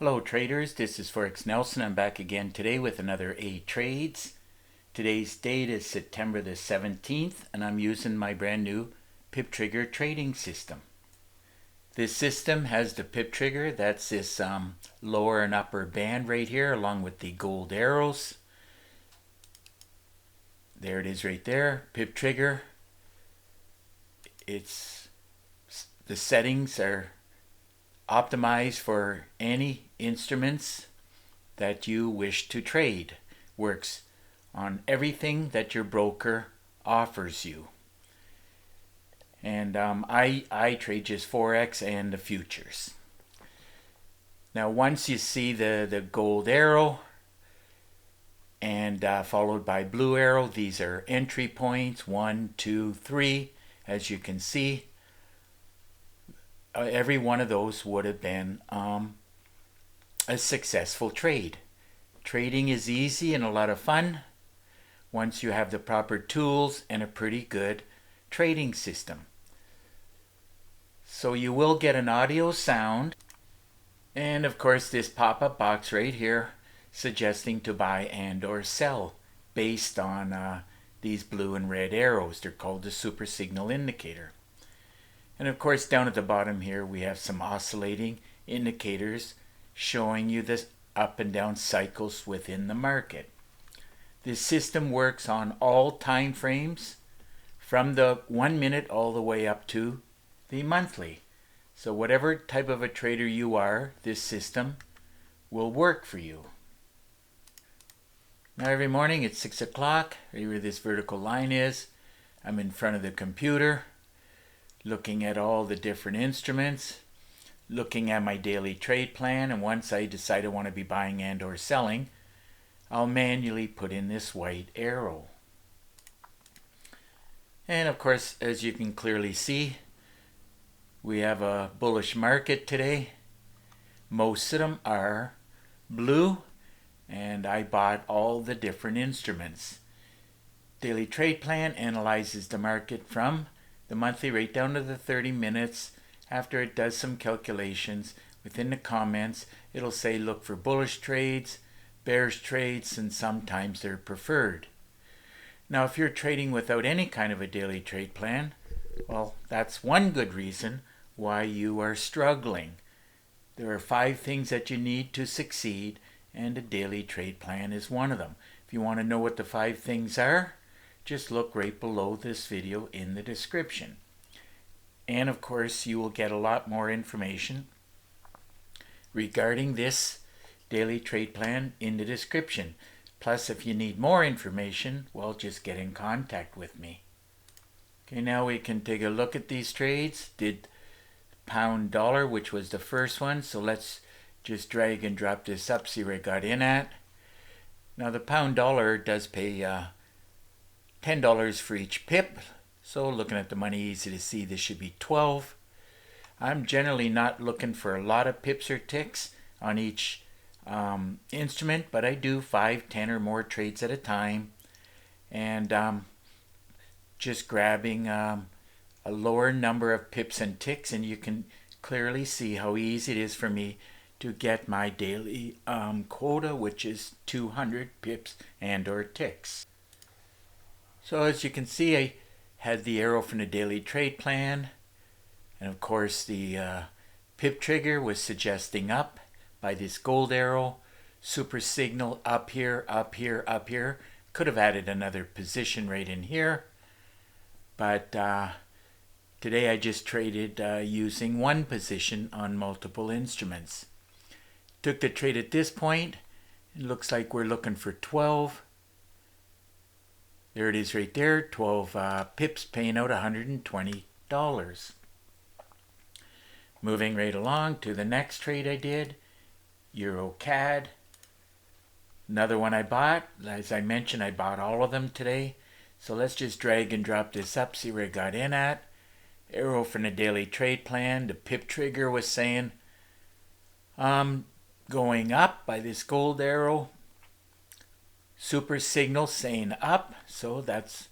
Hello traders, this is Forex Nelson. I'm back again today with another A Trades. Today's date is September the 17th and I'm using my brand new PIP trigger trading system. This system has the PIP trigger, that's this lower and upper band right here along with the gold arrows. There it is right there, PIP trigger. The settings are optimized for any instruments that you wish to trade. Works on everything that your broker offers you. And I trade just Forex and the futures. Now once you see the gold arrow and followed by blue arrow, these are entry points, 1, 2, 3. As you can see, every one of those would have been a successful trade. Trading is easy and a lot of fun once you have the proper tools and a pretty good trading system. So you will get an audio sound and of course this pop-up box right here suggesting to buy and or sell based on these blue and red arrows. They're called the super signal indicator. And of course down at the bottom here we have some oscillating indicators showing you the up and down cycles within the market. This system works on all time frames from the 1 minute all the way up to the monthly. So whatever type of a trader you are, this system will work for you. Now every morning at 6 o'clock, right where this vertical line is, I'm in front of the computer looking at all the different instruments, looking at my daily trade plan, and once I decide I want to be buying and or selling, I'll manually put in this white arrow. And of course, as you can clearly see, we have a bullish market today. Most of them are blue, and I bought all the different instruments. Daily trade plan analyzes the market from the monthly right down to the 30 minutes. After it does some calculations within the comments, it'll say look for bullish trades, bearish trades, and sometimes they're preferred. Now if you're trading without any kind of a daily trade plan, well, that's one good reason why you are struggling. There are 5 things that you need to succeed, and a daily trade plan is one of them. If you want to know what the 5 things are, just look right below this video in the description. And of course you will get a lot more information regarding this daily trade plan in the description. Plus if you need more information, well, just get in contact with me. Okay, now we can take a look at these trades. Did pound dollar, which was the first one, so let's just drag and drop this up, see where I got in at. Now the pound dollar does pay $10 for each pip, so looking at the money, easy to see this should be 12. I'm generally not looking for a lot of pips or ticks on each instrument, but I do 5, 10 or more trades at a time, and just grabbing a lower number of pips and ticks, and you can clearly see how easy it is for me to get my daily quota, which is 200 pips and or ticks. So as you can see, I had the arrow from the daily trade plan, and of course the PIP trigger was suggesting up by this gold arrow, super signal up here, up here, up here. Could have added another position right in here, but today I just traded using one position on multiple instruments. Took the trade at this point. It looks like we're looking for 12. There it is right there, 12 pips paying out $120. Moving right along to the next trade I did, Euro CAD. Another one I bought. As I mentioned, I bought all of them today. So let's just drag and drop this up, see where I got in at. Arrow from the daily trade plan. The PIP trigger was saying going up by this gold arrow. Super signal saying up, so that's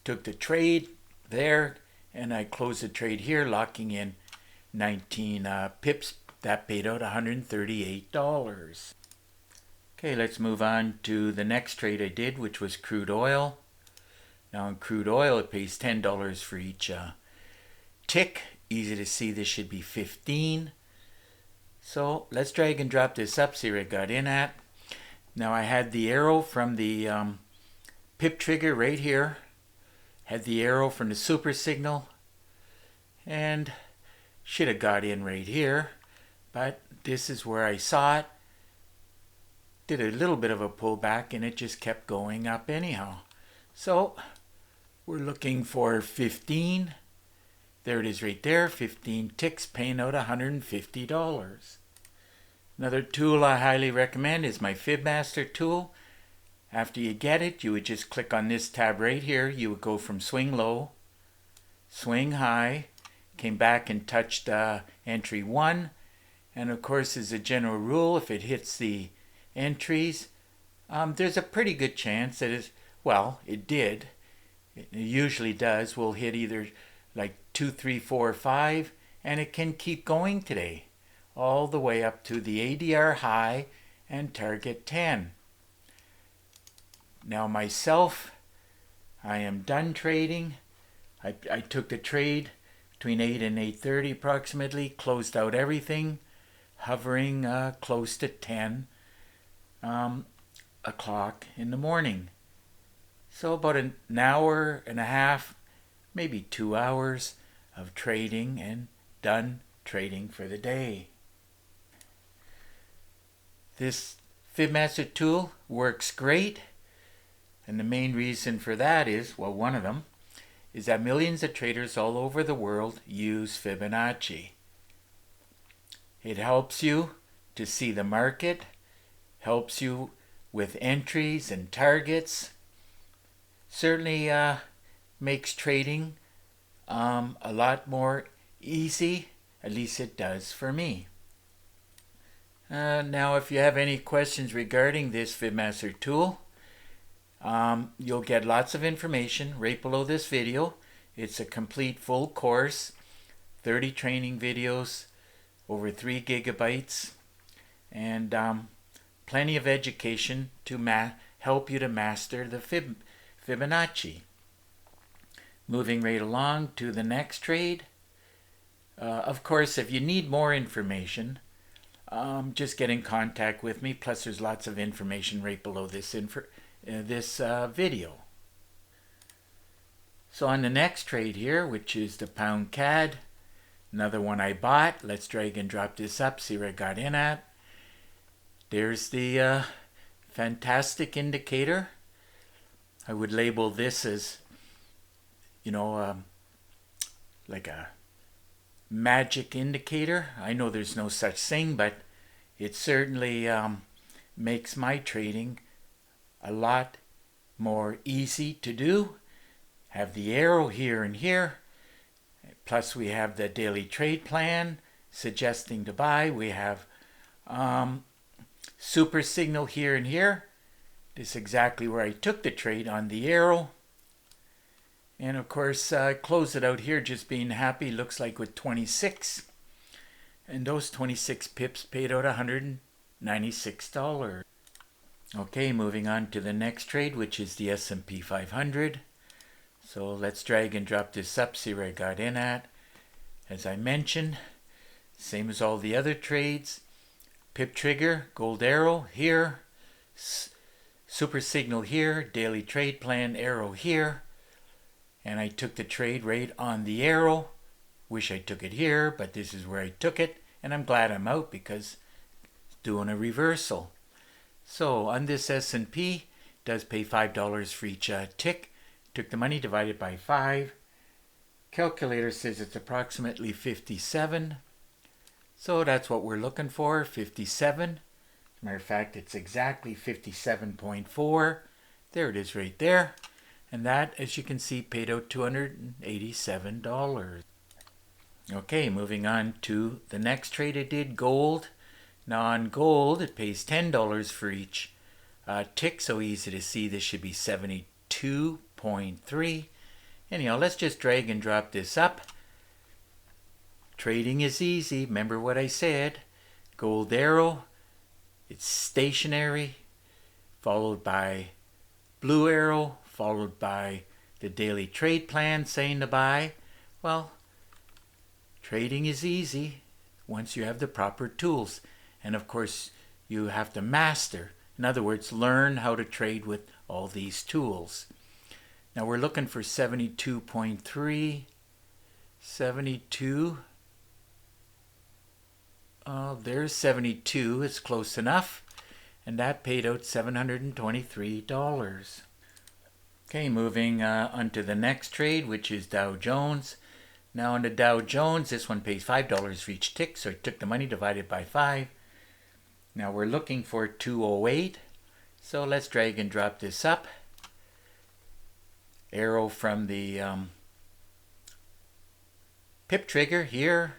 took the trade there, and I closed the trade here, locking in 19 pips that paid out $138. Okay, let's move on to the next trade I did, which was crude oil. Now in crude oil, it pays $10 for each tick. Easy to see, this should be 15. So let's drag and drop this up, see where I got in at. Now I had the arrow from the PIP trigger right here. Had the arrow from the super signal. And should have got in right here. But this is where I saw it. Did a little bit of a pullback and it just kept going up anyhow. So we're looking for 15. There it is right there, 15 ticks, paying out $150. Another tool I highly recommend is my FibMaster tool. After you get it, you would just click on this tab right here. You would go from swing low, swing high, came back and touched entry 1. And of course, as a general rule, if it hits the entries, there's a pretty good chance that it did. It usually does. Will hit either like 2, 3, 4, 5, and it can keep going today, all the way up to the ADR high and target 10. Now myself, I am done trading. I took the trade between 8 and 8:30 approximately, closed out everything, hovering close to 10 o'clock in the morning. So about an hour and a half, maybe 2 hours of trading, and done trading for the day. This FibMaster tool works great, and the main reason for that is, well, one of them is that millions of traders all over the world use Fibonacci. It helps you to see the market, helps you with entries and targets. Certainly makes trading a lot more easy, at least it does for me. Now if you have any questions regarding this FibMaster tool, you'll get lots of information right below this video. It's a complete full course, 30 training videos, over 3 gigabytes, and plenty of education to help you to master the Fibonacci. Moving right along to the next trade. Of course, if you need more information, just get in contact with me. Plus, there's lots of information right below this video. So on the next trade here, which is the pound CAD, another one I bought. Let's drag and drop this up, see where I got in at. There's the fantastic indicator. I would label this as, like a magic indicator. I know there's no such thing, but it certainly makes my trading a lot more easy to do. Have the arrow here and here. Plus we have the daily trade plan suggesting to buy. We have super signal here and here. This is exactly where I took the trade on the arrow. And of course, close it out here, just being happy, looks like with 26. And those 26 pips paid out $196. Okay, moving on to the next trade, which is the S&P 500. So let's drag and drop this up, see where I got in at. As I mentioned, same as all the other trades. Pip trigger, gold arrow here. Super signal here, daily trade plan arrow here. And I took the trade right on the arrow. Wish I took it here, but this is where I took it. And I'm glad I'm out because it's doing a reversal. So on this S&P, it does pay $5 for each tick. Took the money, divided by 5. Calculator says it's approximately 57. So that's what we're looking for, 57. As a matter of fact, it's exactly 57.4. There it is right there. And that, as you can see, paid out $287. Okay, moving on to the next trade I did, gold. Now on gold, it pays $10 for each tick. So easy to see, this should be 72.3. Anyhow, let's just drag and drop this up. Trading is easy. Remember what I said. gold arrow, it's stationary, followed by blue arrow, followed by the daily trade plan saying to buy. Well, trading is easy once you have the proper tools. And of course, you have to master. In other words, learn how to trade with all these tools. Now we're looking for 72.3, 72. There's 72. It's close enough. And that paid out $723. Okay, moving on to the next trade, which is Dow Jones. Now on the Dow Jones, this one pays $5 for each tick, so I took the money, divided by 5. Now we're looking for 208. So let's drag and drop this up. Arrow from the PIP trigger here.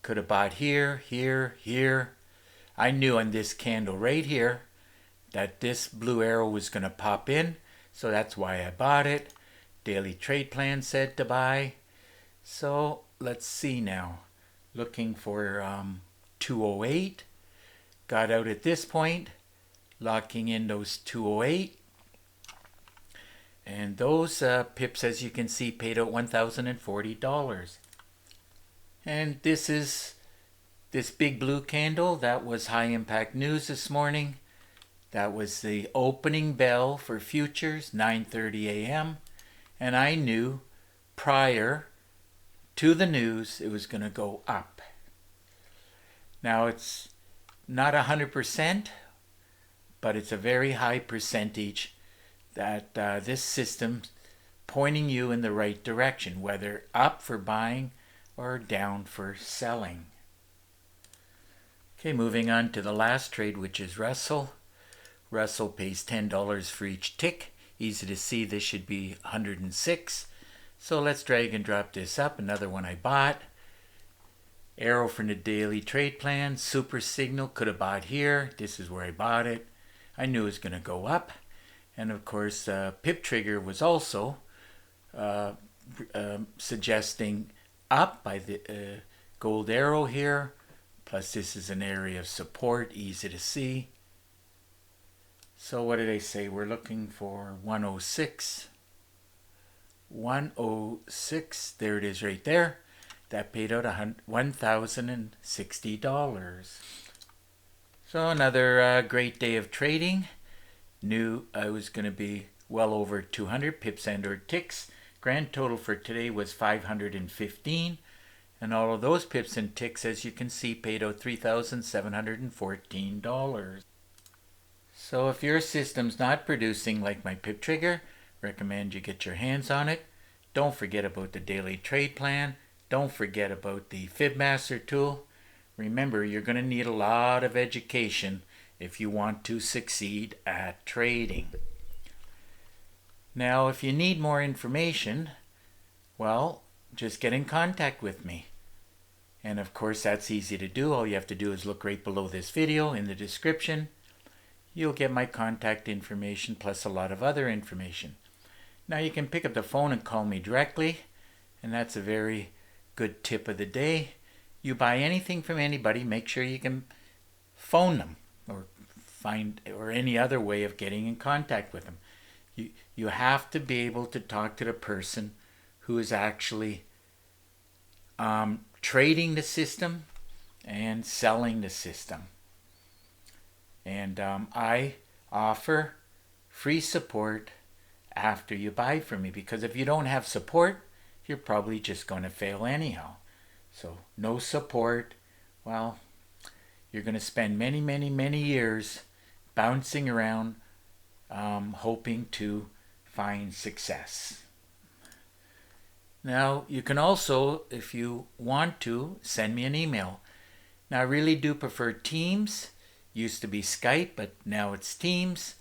Could have bought here, here, here. I knew on this candle right here that this blue arrow was going to pop in. So that's why I bought it. Daily trade plan said to buy. So let's see now. Looking for 208. Got out at this point. Locking in those 208. And those pips, as you can see, paid out $1,040. And this is this big blue candle. That was high impact news this morning. That was the opening bell for futures, 9:30 a.m. And I knew prior to the news it was going to go up. Now it's not 100%, but it's a very high percentage that this system's pointing you in the right direction, whether up for buying or down for selling. Okay, moving on to the last trade, which is Russell. Russell pays $10 for each tick. Easy to see this should be 106. So let's drag and drop this up. Another one I bought. Arrow from the daily trade plan. Super signal. Could have bought here. This is where I bought it. I knew it was going to go up. And of course, PIP trigger was also suggesting up by the gold arrow here. Plus this is an area of support, easy to see. So what did I say? We're looking for 106. 106, there it is right there. That paid out $1,060. So another great day of trading. Knew I was going to be well over 200 pips and or ticks. Grand total for today was 515. And all of those pips and ticks, as you can see, paid out $3,714. So if your system's not producing like my PIP trigger, recommend you get your hands on it. Don't forget about the daily trade plan. Don't forget about the FibMaster tool. Remember, you're going to need a lot of education if you want to succeed at trading. Now, if you need more information, well, just get in contact with me. And of course, that's easy to do. All you have to do is look right below this video in the description. You'll get my contact information plus a lot of other information. Now you can pick up the phone and call me directly, and that's a very good tip of the day. You buy anything from anybody, make sure you can phone them or any other way of getting in contact with them. You have to be able to talk to the person who is actually trading the system and selling the system. And I offer free support after you buy from me, because if you don't have support, you're probably just going to fail anyhow. So no support, well, you're going to spend many, many, many years bouncing around hoping to find success. Now, you can also, if you want to, send me an email. Now, I really do prefer Teams. Used to be Skype, but now it's Teams.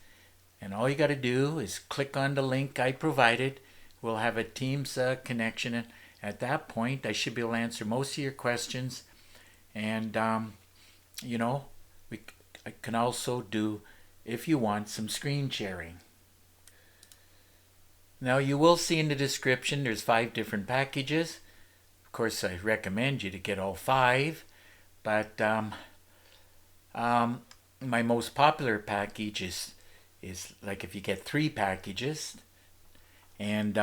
And all you got to do is click on the link I provided. We'll have a Teams connection. And at that point, I should be able to answer most of your questions. And, you know, I can also do, if you want, some screen sharing. Now, you will see in the description there's 5 different packages. Of course, I recommend you to get all 5. But My most popular package is like if you get 3 packages, and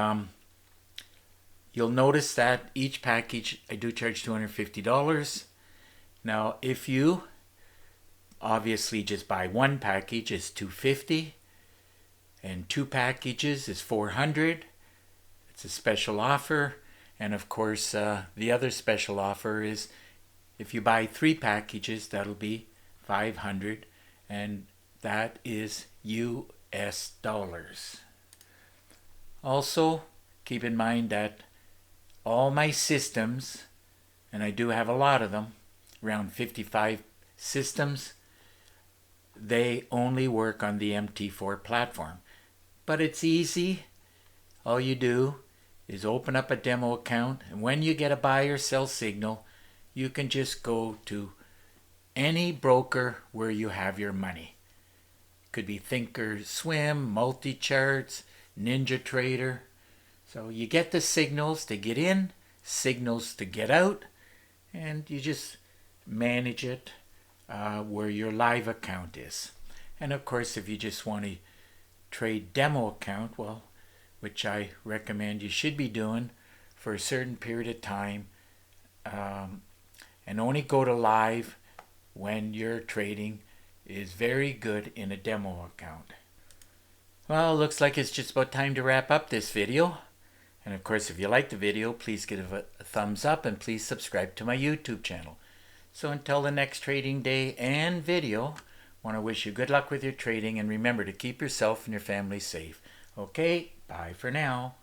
you'll notice that each package I do charge $250. Now if you obviously just buy 1 package is $250, and 2 packages is $400. It's a special offer. And of course the other special offer is if you buy 3 packages, that'll be $500, and that is US dollars. Also, keep in mind that all my systems, and I do have a lot of them, around 55 systems, they only work on the MT4 platform. But it's easy. All you do is open up a demo account, and when you get a buy or sell signal, you can just go to any broker where you have your money. Could be Thinkorswim, Multicharts, NinjaTrader. So you get the signals to get in, signals to get out, and you just manage it where your live account is. And of course, if you just want to trade demo account, well, which I recommend you should be doing for a certain period of time, and only go to live when you're trading, is very good in a demo account. Well, looks like it's just about time to wrap up this video. And of course, if you like the video, please give it a thumbs up and please subscribe to my YouTube channel. So until the next trading day and video, I want to wish you good luck with your trading, and remember to keep yourself and your family safe. Okay, bye for now.